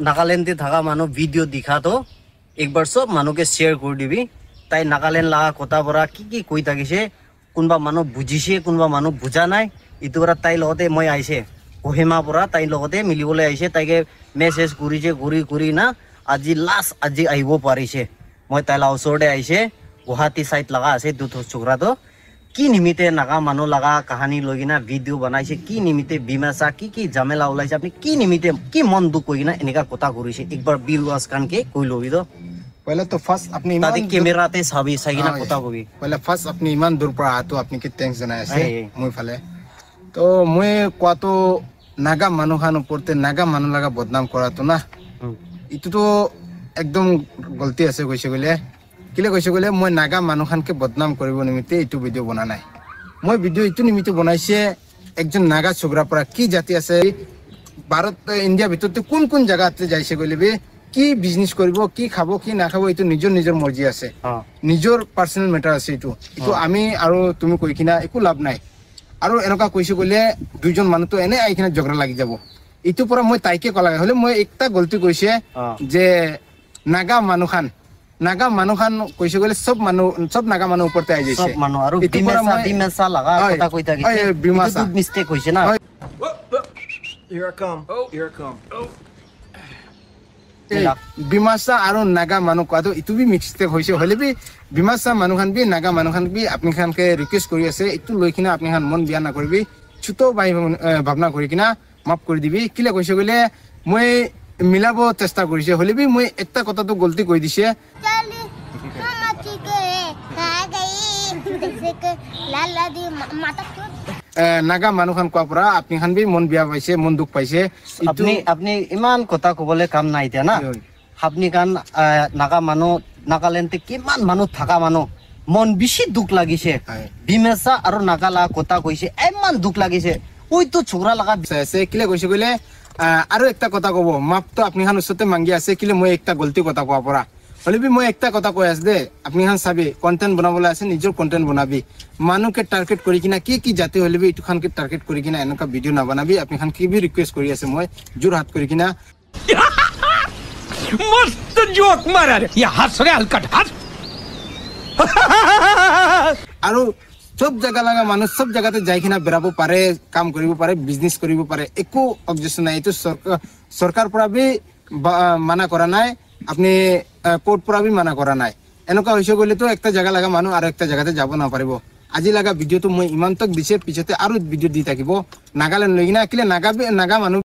नागालैंड थाका मानु वीडियो दिखा तो एक बार सब मानु के शेयर कर दिबी ताई नागालैंड लगा कथा बरा की कई थाकिसे कोनबा मानु बुझिसे कोनबा मानु बुझा नाय इतु बरा ताई लगते मैं आइसे कोहिमा परा ताई लगते मिलिबले आइसे ताइके मेसेज करिसे करी ना আজি लास्ट আজি आइबो पारिसे मैं ताइला ओसरते आइसे गुवाहाटी साइड लगा आसे दुथ छोकरा तो की निमित्ते नागा मानु लगा कहानी लगिना वीडियो बनाइसे की निमित्ते बिमासा की झमेला ओलाइसे आपनि की निमित्ते की मन दुख कइना एनेका कथा करिसे एक बार व्यूअर्स कान के कइ लबि तो पहले तो फर्स्ट अपनी ताते कैमराते साबि साइना कथा कबि पहले फर्स्ट अपनी इमान दूर पर आतो अपनी के थैंक्स जनाय आसे মই ফালে तो মই কোয়াতো नागा मानु खान उपरते नागा मानु लगा बदनाम करातो ना इतु तो एकदम गलती আছে কইছে গলে কিলে কইছে গলে মই नागा मानु खान के बदनाम करिब निमित्ते इतु वीडियो बना নাই মই वीडियो इतु निमित्ते बनाइছে একজন नागा छोकरा পৰা কি জাতি আছে ভারত ইন্ডিয়া ভিতরতে কোন কোন জায়গাতে যাইছে গলেবে কি বিজনেস করিব কি খাবো কি না খাবো ইতু নিজৰ মৰ্জি আছে নিজৰ পাৰ্সোনাল ম্যাটাৰ আছে ইতু আমি আৰু তুমি কই কিনা একো লাভ নাই আৰু এনেকা কইছে গলে দুইজন মানুহ তো এনে আইকিনা ঝগড়া লাগি যাব ইতু পৰা মই তাইকে কলা হলে মই একটা গলতি কইছে যে नागा मानु खान কইছে গলে সব नागा मानु উপরতে আই যাইছে সব মানু আৰু বিমেসা লাগা কথা কই থাকি বিমেসা মিস্টেক হইছে না Here I come. Here I come. বিমাসা আৰু नागा मानु কোৱাটো ইতু বি মিস্টেক হইছে হলে বি বিমাসা मानु खान বি नागा मानु खान বি আপনি খান কে রিকোয়েস্ট কৰি আছে ইতু লৈ কিনা আপনি খান মন বিয়া না কৰিবি ছোট ভাই ভাবনা কৰি কিনা মাফ কৰি দিবি কিলে কইছে গলে মই মিলাব চেষ্টা কৰিছে হলে বি মই একটা কথা তো গলতি কই দিছে नागा मानु खान কোৱা পৰা আপনি খান বি মন বিয়া পাইছে মন দুখ পাইছে আপনি ইমান কথা কবলে কাম নাই এতিয়া না আপনি কান नागा मानु नागालैंड কিমান মানুহ থাকা মানুহ মন বেশি দুখ লাগিছে বিমেসা আৰু নাগালা কথা কইছে ইমান দুখ লাগিছে ওই তো ছোকৰা লাগা আছে কিলে কইছে কইলে আৰু একটা কথা কব মাপ তো আপনি খান উসতে মাঙ্গি আছে কিলে মই একটা গলতি কথা কোৱা পৰা হলে বি মই একটা কথা কই আছে দে আপনি খান সাবি কন্টেন্ট বনাবলে আছে নিজৰ কন্টেন্ট বনাবি মানুকে টাৰ্গেট কৰি কিনা কি জাতি হলে বি ইটু খানকে টাৰ্গেট কৰি কিনা এনেকা ভিডিও না বনাবি আপনি খান কি বি ৰিকোয়েস্ট কৰি আছে মই জোৰ হাত কৰি কিনা मस्त जोक मारा रे ये हंस रे हलकट हंस আৰু সব জায়গা লাগা মানুষ সব জায়গাতে যাই কিনা বেরাবো পারে কাম করিব পারে বিজনেস করিব পারে একো অবজেকশন নাই এটো সরকার পৰা বি মানা কৰা নাই আপনি কোৰ্ট পৰা বি মানা করা নাই এনেকা হইছে গলে তো একটা জায়গা লাগা মানুষ আর একটা জায়গাতে যাব না পারিব আজি লাগা ভিডিও তো মই ইমান তক দিছে পিছতে আৰু ভিডিও দি থাকিব নাগাল্যান্ড লৈ কিনা কিলে নাগা মানুষ